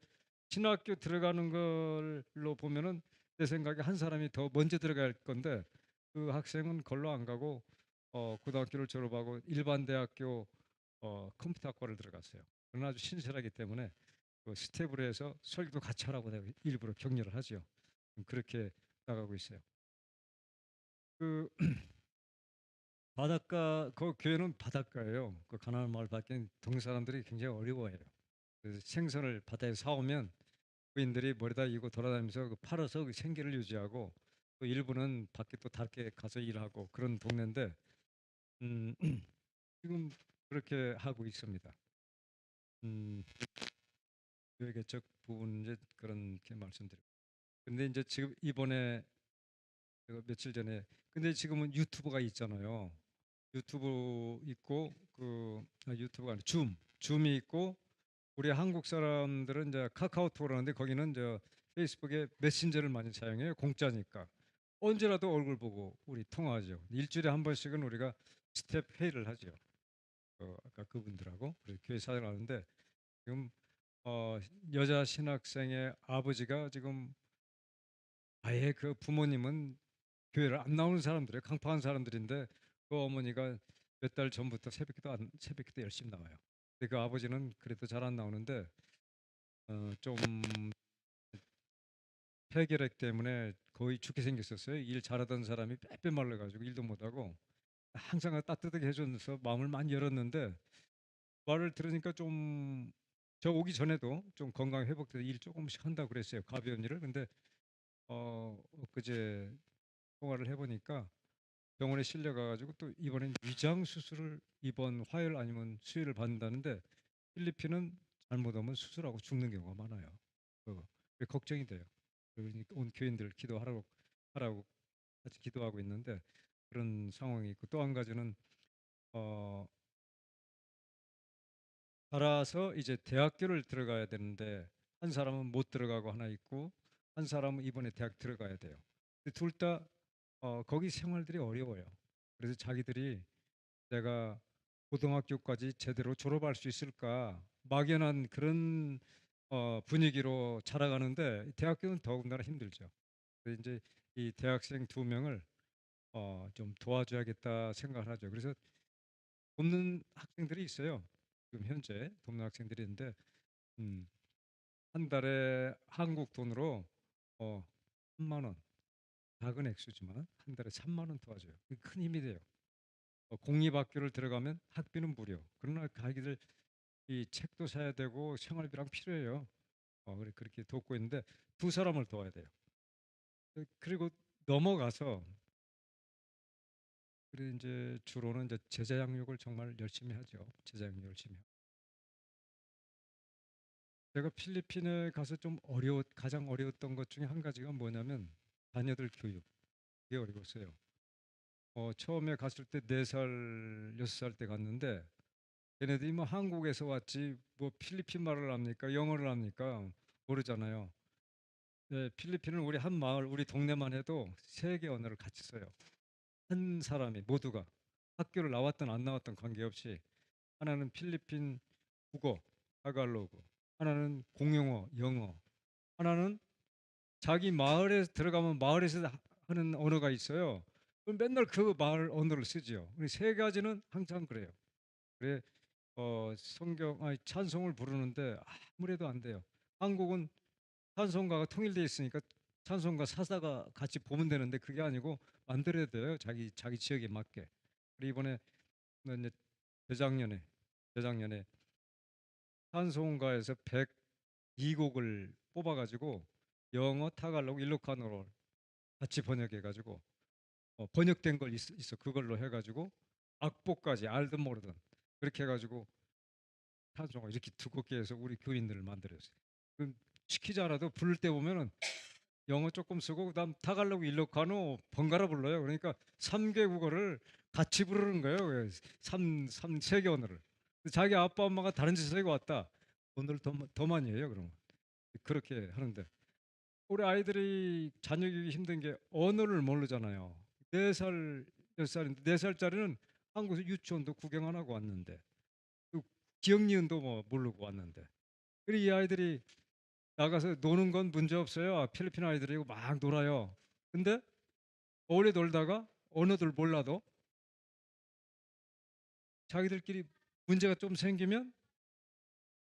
신학교 들어가는 걸로 보면은 내 생각에 한 사람이 더 먼저 들어갈 건데 그 학생은 걸로 안 가고 고등학교를 졸업하고 일반 대학교 컴퓨터학과를 들어갔어요. 그러나 아주 신실하기 때문에 그 스텝으로 해서 설교도 같이 하라고 내가 일부러 격려를 하죠. 그렇게 나가고 있어요. 그 바닷가 그 교회는 바닷가예요. 그 가나안 마을 밖에 동네 사람들이 굉장히 어려워해요. 그래서 생선을 바다에 사오면 부인들이 머리다 이고 돌아다니면서 팔아서 그 생계를 유지하고 또 일부는 밖에 또 다르게 가서 일하고 그런 동네인데 음, 지금 그렇게 하고 있습니다. 교회 개척 부분 이제 그렇게 말씀드리고. 근데 이제 지금 이번에 며칠 전에 근데 지금은 유튜브가 있잖아요. 유튜브 있고 유튜브가 아니라 줌이 있고 우리 한국 사람들은 이제 카카오톡을 하는데 거기는 페이스북에 메신저를 많이 사용해요. 공짜니까 언제라도 얼굴 보고 우리 통화하죠. 일주일에 한 번씩은 우리가 스텝 회의를 하죠. 아까 그분들하고 그래서 교회 사역을 하는데 지금 어, 여자 신학생의 아버지가 지금 아예 그 부모님은 교회를 안 나오는 사람들이에요. 강팍한 사람들인데 그 어머니가 몇 달 전부터 새벽기도 열심히 나와요. 근데 그 아버지는 그래도 잘 안 나오는데 좀 폐결핵 때문에 거의 죽게 생겼었어요. 일 잘하던 사람이 빼빼 말라가지고 일도 못하고 항상 따뜻하게 해줘서 마음을 많이 열었는데 말을 들으니까 좀 저 오기 전에도 좀 건강 회복돼서 일 조금씩 한다고 그랬어요. 가벼운 일을. 근데 엊그제 통화를 해보니까 병원에 실려가가지고 또 이번엔 위장 수술을 이번 화요일 아니면 수요일을 받는다는데 필리핀은 잘못하면 수술하고 죽는 경우가 많아요. 그게 걱정이 돼요. 그러니까 온 교인들 하라고 같이 기도하고 있는데 그런 상황이 있고 또 한 가지는 어, 따라서 이제 대학교를 들어가야 되는데 한 사람은 못 들어가고 하나 있고 한 사람은 이번에 대학 들어가야 돼요. 둘 다 거기 생활들이 어려워요. 그래서 자기들이 내가 고등학교까지 제대로 졸업할 수 있을까 막연한 그런 분위기로 자라가는데 대학교는 더군다나 힘들죠. 그래서 이제 이 대학생 두 명을 좀 도와줘야겠다 생각을 하죠. 그래서 돕는 학생들이 있어요. 지금 현재 돕는 학생들이 있는데 음, 한 달에 한국 돈으로 3만 원, 작은 액수지만 한 달에 3만 원 도와줘요. 그게 큰 힘이 돼요. 공립학교를 들어가면 학비는 무료. 그러나 자기들 이 책도 사야 되고 생활비랑 필요해요. 그렇게 돕고 있는데 두 사람을 도와야 돼요. 그리고 넘어가서 그래 이제 주로는 이제 제자 양육을 정말 열심히 하죠. 제자 양육 열심히. 제가 필리핀에 가서 좀 가장 어려웠던 것 중에 한 가지가 뭐냐면 자녀들 교육. 그게 어려웠어요. 처음에 갔을 때 4살, 6살 때 갔는데 걔네들이 뭐 한국에서 왔지 뭐 필리핀 말을 합니까? 영어를 합니까? 모르잖아요. 네, 필리핀은 우리 한 마을, 우리 동네만 해도 3개 언어를 같이 써요. 한 사람이 모두가 학교를 나왔든 안 나왔든 관계없이 하나는 필리핀 국어, 타갈로그, 하나는 공용어, 영어, 하나는 자기 마을에 들어가면 마을에서 하는 언어가 있어요. 그럼 맨날 그 마을 언어를 쓰지요. 우리 세 가지는 항상 그래요. 그래 아니, 찬송을 부르는데 아무래도 안 돼요. 한국은 찬송가가 통일돼 있으니까 찬송가 사사가 같이 보면 되는데 그게 아니고 만들어야 돼요. 자기 지역에 맞게. 그리고 이번에 이제 재작년에 재작년에 찬송가에서 102곡을 뽑아가지고 영어, 타갈로그, 일로카노로 같이 번역해가지고 번역된 걸 있어. 그걸로 해가지고 악보까지 알든 모르든 그렇게 해가지고 찬송가 이렇게 두껍게 해서 우리 교인들을 만들었어요. 그 시키지 않아도 부를 때 보면은 영어 조금 쓰고 그다음 타갈로그, 일로카노 번갈아 불러요. 그러니까 3개 국어를 같이 부르는 거예요. 세개 언어를. 자기 아빠 엄마가 다른 데서 살고 왔다. 돈을 더 많이 해요. 그러면 그렇게 하는데 우리 아이들이 자녀 교육이 힘든 게 언어를 모르잖아요. 4살, 6살인데 4살짜리는 한국에서 유치원도 구경 안 하고 왔는데 또 기억 니은도 뭐 모르고 왔는데 그리고 이 아이들이 나가서 노는 건 문제 없어요. 필리핀 아이들이고 막 놀아요. 근데 오래 놀다가 언어들 몰라도 자기들끼리 문제가 좀 생기면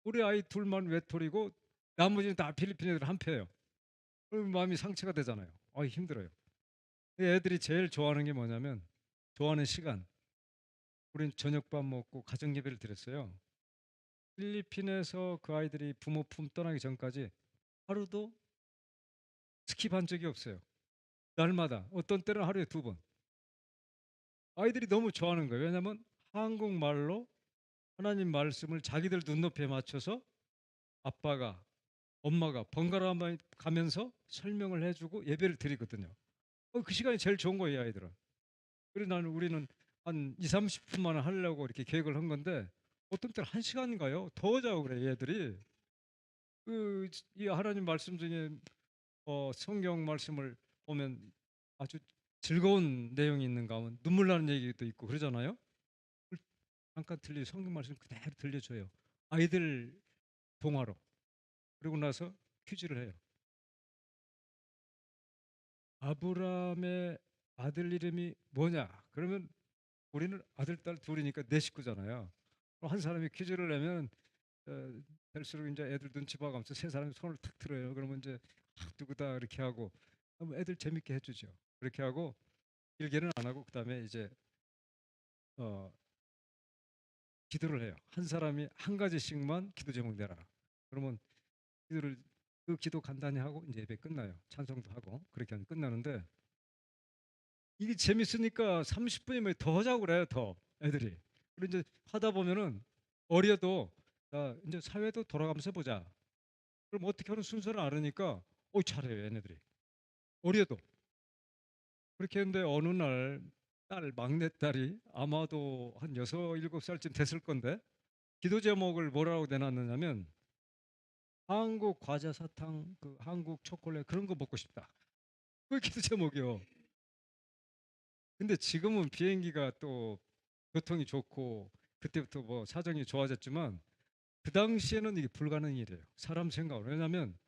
우리 아이 둘만 외톨이고 나머지는 다 필리핀 애들 한패예요. 그럼 마음이 상처가 되잖아요. 힘들어요. 애들이 제일 좋아하는 게 뭐냐면 좋아하는 시간. 우린 저녁밥 먹고 가정 예배를 드렸어요. 필리핀에서 그 아이들이 부모 품 떠나기 전까지 하루도 스킵한 적이 없어요. 날마다 어떤 때는 하루에 2번. 아이들이 너무 좋아하는 거예요. 왜냐하면 한국말로 하나님 말씀을 자기들 눈높이에 맞춰서 아빠가 엄마가 번갈아 가면서 설명을 해주고 예배를 드리거든요. 그 시간이 제일 좋은 거예요, 이 아이들은. 그래서 우리는 한 2, 30분만 하려고 이렇게 계획을 한 건데 어떤 때는 1시간인가요? 더 자고 그래, 얘들이. 이 하나님 말씀 중에 성경 말씀을 보면 아주 즐거운 내용이 있는가 하면 눈물 나는 얘기도 있고 그러잖아요. 잠깐 성경 말씀 그대로 들려줘요. 아이들 동화로. 그리고 나서 퀴즈를 해요. 아브라함의 아들 이름이 뭐냐? 그러면 우리는 아들, 딸 둘이니까 네 식구잖아요. 한 사람이 퀴즈를 내면 될수록 이제 애들 눈치 봐가면서 세 사람이 손을 탁 들어요. 그러면 이제 누구다 이렇게 하고 애들 재밌게 해주죠. 그렇게 하고 길게는 안 하고 그다음에 이제 어, 기도를 해요. 한 사람이 한 가지씩만 기도 제목 내라. 그러면 기도를 그 기도 간단히 하고 이제 예배 끝나요. 찬송도 하고 그렇게 하면 끝나는데 이게 재밌으니까 30분이면 더 하자고 그래요. 더 애들이. 그리고 이제 하다 보면은 어려도 이제 사회도 돌아가면서 보자. 그럼 어떻게 하는 순서를 알으니까 잘해요. 얘네들이. 어려도. 그렇게 했는데 어느 날 막내딸이 아마도 한 6, 7살쯤 됐을 건데 기도 제목을 뭐라고 내놨느냐면 한국 과자 사탕, 그 한국 초콜릿 그런 거 먹고 싶다. 그게 기도 제목이요. 근데 지금은 비행기가 또 교통이 좋고 그때부터 뭐 사정이 좋아졌지만 그 당시에는 이게 불가능한 일이에요. 사람 생각으로. 왜냐하면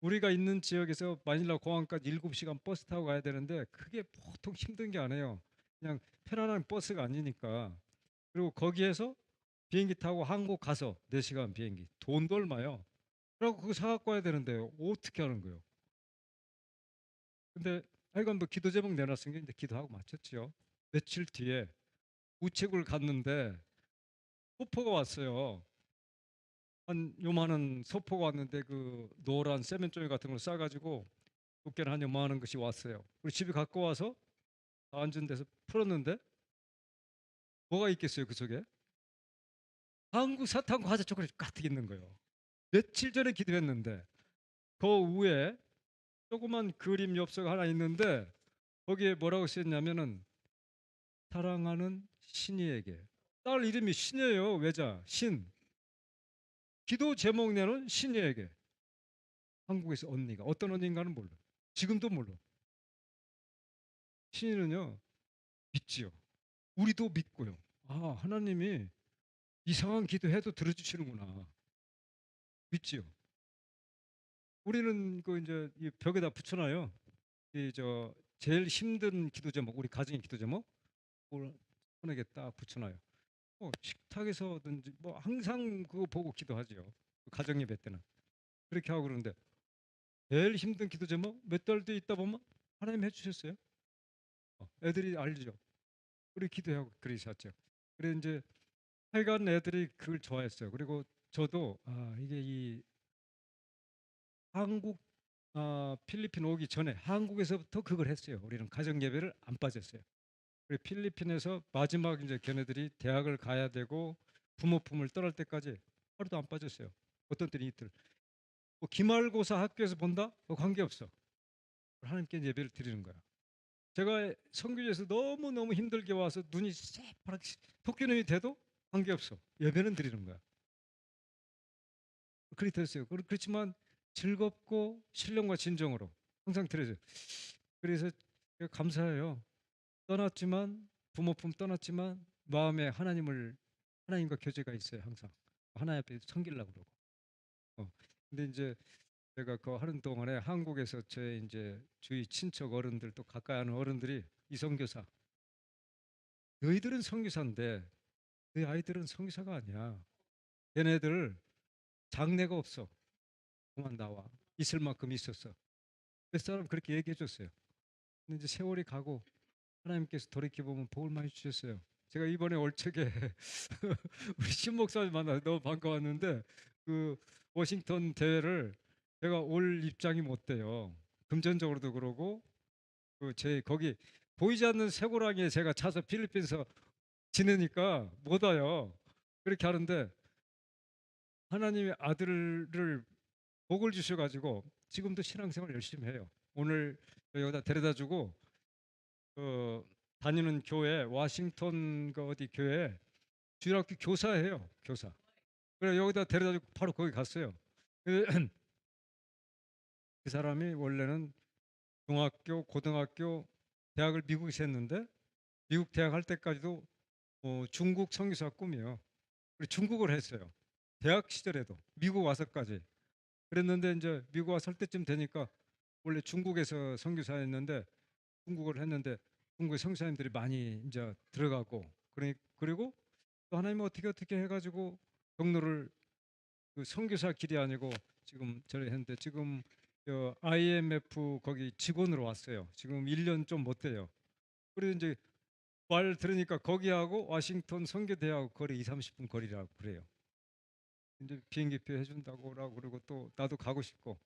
우리가 있는 지역에서 마닐라 공항까지 7시간 버스 타고 가야 되는데 그게 보통 힘든 게 아니에요. 그냥 편안한 버스가 아니니까. 그리고 거기에서 비행기 타고 한국 가서 4시간 비행기. 돈도 얼마요? 그리고 그거 사갖고 와야 되는데 어떻게 하는 거예요? 근데 하여간 뭐 기도 제목 내놨으니까 이제 기도하고 마쳤지요. 며칠 뒤에 우체국을 갔는데 소포가 왔어요. 한 요만한 소포가 왔는데 그 노란 세면종이 같은 걸 싸가지고 두께는 한 요만한 것이 왔어요. 우리 집에 갖고 와서 앉은 데서 풀었는데 뭐가 있겠어요 그 속에? 한국 사탕 과자 초콜릿 가득 있는 거예요. 며칠 전에 기도했는데 그 위에 조그만 그림 엽서가 하나 있는데 거기에 뭐라고 쓰였냐면은 사랑하는 신이에게. 딸 이름이 신이에요. 외자 신. 기도 제목 내는 신이에게. 한국에서 언니가 어떤 언니인가는 몰라. 지금도 몰라. 신이는요 믿지요. 우리도 믿고요. 아 하나님이 이상한 기도해도 들어주시는구나. 믿지요. 우리는 그 이제 이 벽에다 붙여놔요. 이 저 제일 힘든 기도 제목, 우리 가정의 기도 제목, 그걸 손에게 딱 붙여놔요. 뭐 식탁에서든지 뭐 항상 그거 보고 기도하지요. 그 가정 예배 때는 그렇게 하고 그러는데 제일 힘든 기도 제목 몇 달 뒤에 있다 보면 하나님 해주셨어요. 애들이 알죠. 우리 기도하고 그리 샀죠. 그래 이제 하여간 애들이 그걸 좋아했어요. 그리고 저도 아 이게 이 한국 필리핀 오기 전에 한국에서부터 그걸 했어요. 우리는 가정 예배를 안 빠졌어요. 그리고 필리핀에서 마지막 이제 걔네들이 대학을 가야 되고 부모 품을 떠날 때까지 하루도 안 빠졌어요. 어떤 때는 이틀. 뭐 기말고사 학교에서 본다? 뭐 관계없어. 하나님께 예배를 드리는 거야. 제가 선교지에서 너무너무 힘들게 와서 눈이 새파랗게 토끼눈이 돼도 관계없어. 예배는 드리는 거야. 그렇게 됐어요. 그렇지만 즐겁고 신령과 진정으로 항상 드려져요. 그래서 감사해요. 떠났지만 부모 품 떠났지만 마음에 하나님과 교제가 있어요. 항상 하나님 앞에 섬기려고 그러고. 근데 이제 제가 그 하는 동안에 한국에서 제 이제 주위 친척 어른들 또 가까이 하는 어른들이 이성교사 너희들은 성교사인데 너희 아이들은 성교사가 아니야. 얘네들 장래가 없어. 그만 나와. 있을 만큼 있었어. 몇 사람 그렇게 얘기해 줬어요. 근데 이제 세월이 가고 하나님께서 돌이켜 보면 복을 많이 주셨어요. 제가 이번에 올적에 우리 신 목사님 만나 너무 반가웠는데 그 워싱턴 대회를 제가 올 입장이 못 돼요. 금전적으로도 그러고 그 제 거기 보이지 않는 쇠고랑이에 제가 차서 필리핀에서 지내니까 못 와요. 그렇게 하는데 하나님의 아들을 복을 주셔가지고 지금도 신앙생활 열심히 해요. 오늘 여기다 데려다주고 그 다니는 교회 워싱턴 그 어디 교회 주일학교 교사예요. 교사. 그래 여기다 데려다주고 바로 거기 갔어요. 그 그 사람이 원래는 중학교, 고등학교, 대학을 미국에서 했는데 미국 대학 할 때까지도 중국 선교사 꿈이에요. 그리고 중국을 했어요. 대학 시절에도 미국 와서까지. 그랬는데 이제 미국 와서 할 때쯤 되니까 원래 중국에서 선교사였는데 중국을 했는데 중국의 선교사님들이 많이 이제 들어가고 그리고 또 하나님 어떻게 해가지고 경로를 그 선교사 길이 아니고 지금 저를 했는데 지금 IMF 거기 직원으로 왔어요. 지금 1년 좀 못 돼요. 그래서 이제 말 들으니까 거기하고 워싱턴 선교대하고 거리 2, 30분 거리라고 그래요. 이제 비행기표 해준다고 오라고 그러고 또 나도 가고 싶고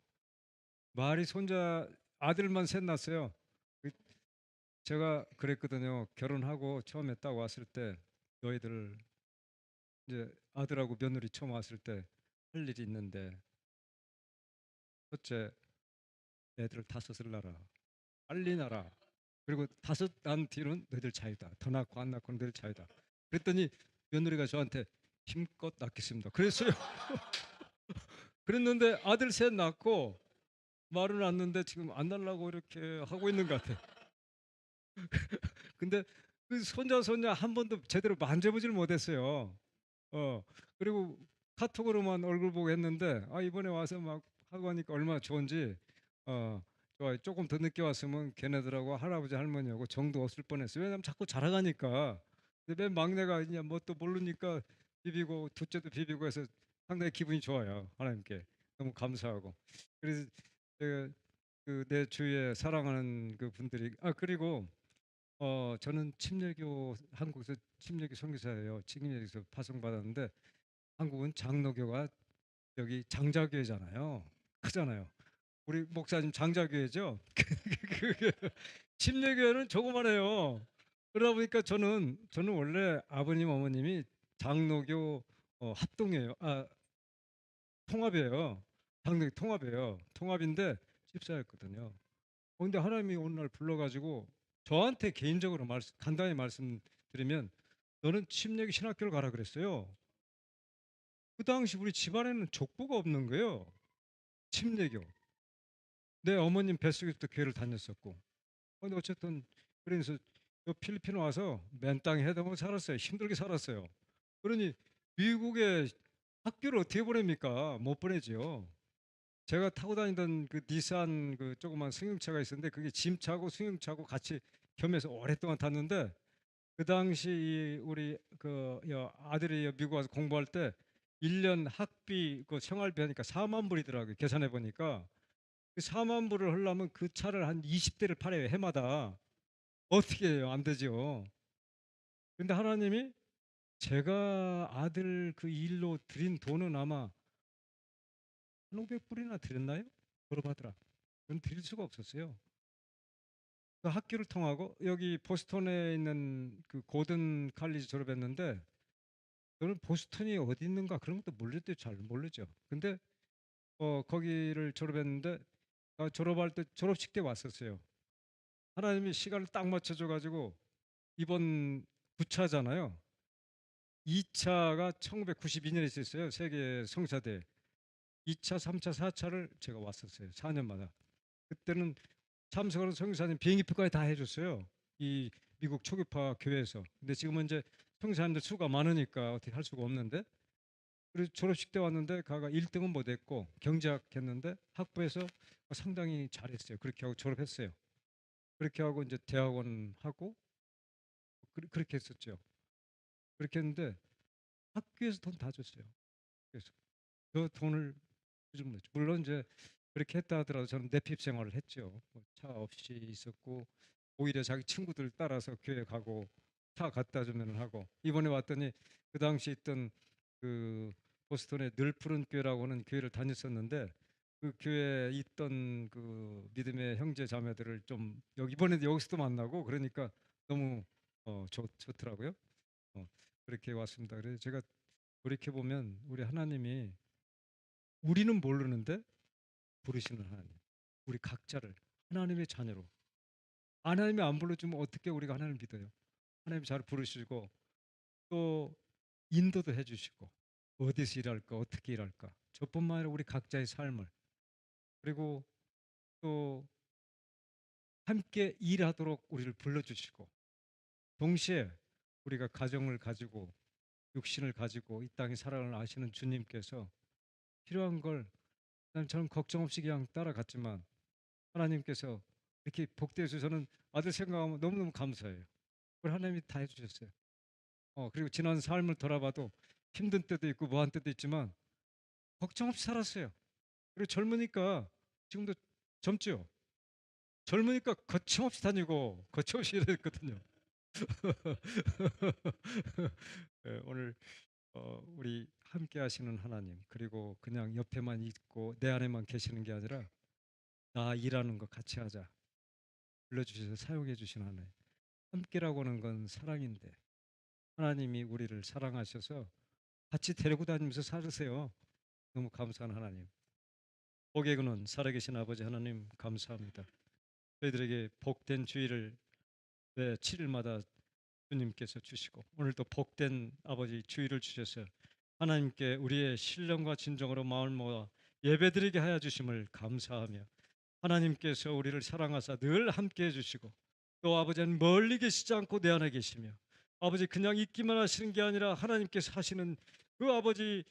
말이 손자 아들만 셋 낳았어요. 그 제가 그랬거든요. 결혼하고 처음에 딱 왔을 때 너희들 이제 아들하고 며느리 처음 왔을 때 할 일이 있는데 첫째 애들을 다섯을 낳아라. 빨리 낳아라. 그리고 다섯 난 뒤는 너희들 자유다. 더 낳고 안 낳고 너희들 자유다. 그랬더니 며느리가 저한테 힘껏 낳겠습니다. 그랬어요. 그랬는데 아들 셋 낳고 말은 낳는데 지금 안 낳으려고 이렇게 하고 있는 것 같아. 근데 그 손자 한 번도 제대로 만져보질 못했어요. 그리고 카톡으로만 얼굴 보고 했는데 이번에 와서 막 하고 하니까 얼마나 좋은지 좋아요. 조금 더 늦게 왔으면 걔네들하고 할아버지 할머니하고 정도 없을 뻔했어요. 왜냐면 자꾸 자라가니까. 근데 맨 막내가 이제 뭐 또 모르니까 비비고 둘째도 비비고 해서 상당히 기분이 좋아요. 하나님께 너무 감사하고. 그래서 그내 주위에 사랑하는 그 분들이 그리고 저는 침례교 한국에서 침례교 선교사예요. 침례교에서 파송받았는데 한국은 장로교가 여기 장자교회잖아요. 크잖아요. 우리 목사님 장자교회죠. 그게 침례교회는 조그만해요. 그러다 보니까 저는 원래 아버님 어머님이 장로교 합동이에요. 통합이에요. 장로교 통합이에요. 통합인데 집사였거든요. 근데 하나님이 오늘 날 불러가지고 저한테 개인적으로 간단히 말씀드리면 너는 침례교 신학교를 가라 그랬어요. 그 당시 우리 집안에는 족보가 없는 거예요. 침례교. 내 어머님 뱃속에서부터 교회를 다녔었고. 근데 어쨌든 그래서 필리핀 와서 맨 땅에 해동을 살았어요. 힘들게 살았어요. 그러니 미국에 학교를 어떻게 보냅니까? 못 보내죠. 제가 타고 다니던 그 니산 그 조그만 승용차가 있었는데 그게 짐차고 승용차고 같이 겸해서 오랫동안 탔는데 그 당시 우리 아들이 미국 와서 공부할 때 1년 학비 그 생활비 하니까 4만 불이더라고요. 계산해 보니까 그 4만 불을 하려면 그 차를 한 20대를 팔아요. 해마다. 어떻게 해요? 안 되죠. 근데 하나님이 제가 아들 그 일로 드린 돈은 아마 한 500불이나 드렸나요? 그러하더라. 그건 드릴 수가 없었어요. 그 학교를 통하고 여기 보스턴에 있는 그 고든 칼리지 졸업했는데 저는 보스턴이 어디 있는가 그런 것도 모르죠. 잘 모르죠. 근데 거기를 졸업했는데 졸업할 때 졸업식 때 왔었어요. 하나님이 시간을 딱 맞춰줘 가지고 이번 9차잖아요. 2차가 1992년에 있었어요. 세계 성사대. 2차, 3차, 4차를 제가 왔었어요. 4년마다. 그때는 참석하는 성교사님 비행기표까지 다 해줬어요. 이 미국 초교파 교회에서. 근데 지금은 이제 성교사님들 수가 많으니까 어떻게 할 수가 없는데. 그래서 졸업식 때 왔는데 가가 1등은 못했고 경제학 했는데 학부에서 상당히 잘했어요. 그렇게 하고 졸업했어요. 그렇게 하고 이제 대학원 하고 그렇게 했었죠. 그렇게 했는데 학교에서 돈 다 줬어요. 그래서 그 돈을 요즘 냈죠. 물론 이제 그렇게 했다 하더라도 저는 내핍 생활을 했죠. 뭐차 없이 있었고 오히려 자기 친구들 따라서 교회 가고 차 갖다 주면 하고 이번에 왔더니 그 당시 있던 그 보스턴의 늘 푸른 교회라고 하는 교회를 다녔었는데 그 교회에 있던 그 믿음의 형제 자매들을 좀 이번에도 여기서도 만나고 그러니까 너무 좋더라고요. 어, 그렇게 왔습니다. 그래서 제가 돌이켜 보면 우리 하나님이 우리는 모르는데 부르시는 하나님, 우리 각자를 하나님의 자녀로 하나님이 안 불러주면 어떻게 우리가 하나님을 믿어요? 하나님 잘 부르시고 또 인도도 해주시고 어디서 일할까 어떻게 일할까 저뿐만 아니라 우리 각자의 삶을 그리고 또 함께 일하도록 우리를 불러주시고 동시에 우리가 가정을 가지고 육신을 가지고 이 땅에 살아가는 아시는 주님께서 필요한 걸 저는 걱정 없이 그냥 따라갔지만 하나님께서 이렇게 복되어 주셔서 저는 아들 생각하면 너무너무 감사해요. 그걸 하나님이 다 해주셨어요. 그리고 지난 삶을 돌아봐도 힘든 때도 있고 뭐한 때도 있지만 걱정 없이 살았어요. 그리고 젊으니까 지금도 젊죠. 젊으니까 거침없이 다니고 거침없이 일했거든요. 오늘 우리 함께 하시는 하나님 그리고 그냥 옆에만 있고 내 안에만 계시는 게 아니라 나 일하는 거 같이 하자 불러주셔서 사용해 주신 하나님 함께라고 하는 건 사랑인데 하나님이 우리를 사랑하셔서 같이 데리고 다니면서 살으세요. 너무 감사한 하나님 복의 근원 살아계신 아버지 하나님 감사합니다. 저희들에게 복된 주일을 매 7일마다 주님께서 주시고 오늘도 복된 아버지 주일을 주셔서 하나님께 우리의 신령과 진정으로 마음을 모아 예배드리게 하여 주심을 감사하며 하나님께서 우리를 사랑하사 늘 함께 해주시고 또 아버지는 멀리 계시지 않고 내 안에 계시며 아버지 그냥 있기만 하시는 게 아니라 하나님께서 하시는 그 아버지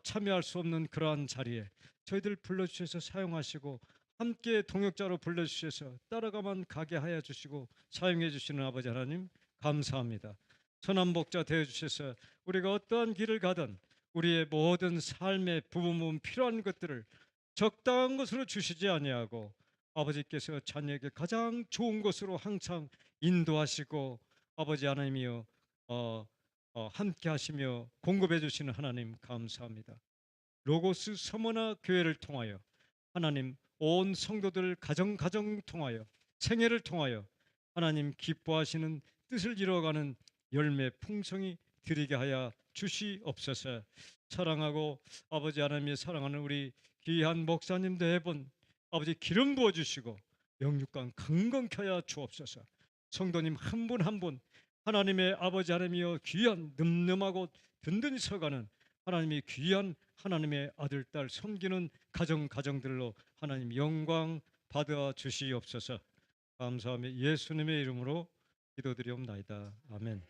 참여할 수 없는 그러한 자리에 저희들 불러주셔서 사용하시고 함께 동역자로 불러주셔서 따라가만 가게 하여 주시고 사용해 주시는 아버지 하나님 감사합니다. 선한복자 되어 주셔서 우리가 어떠한 길을 가든 우리의 모든 삶의 부분 필요한 것들을 적당한 것으로 주시지 아니하고 아버지께서 자녀에게 가장 좋은 것으로 항상 인도하시고 아버지 하나님이여 함께 하시며 공급해 주시는 하나님 감사합니다. 로고스 서머나 교회를 통하여 하나님 온 성도들 가정 통하여 생애를 통하여 하나님 기뻐하시는 뜻을 이루어가는 열매 풍성이 드리게 하여 주시옵소서. 사랑하고 아버지 하나님의 사랑하는 우리 귀한 목사님 대본 아버지 기름 부어 주시고 영육간 강건케 하여 주옵소서. 성도님 한 분 한 분 하나님의 아버지 하나님이여 귀한 늠름하고 든든히 서가는 하나님이 귀한 하나님의 아들 딸 섬기는 가정들로 하나님 영광 받아 주시옵소서. 감사하며 예수님의 이름으로 기도드리옵나이다. 아멘.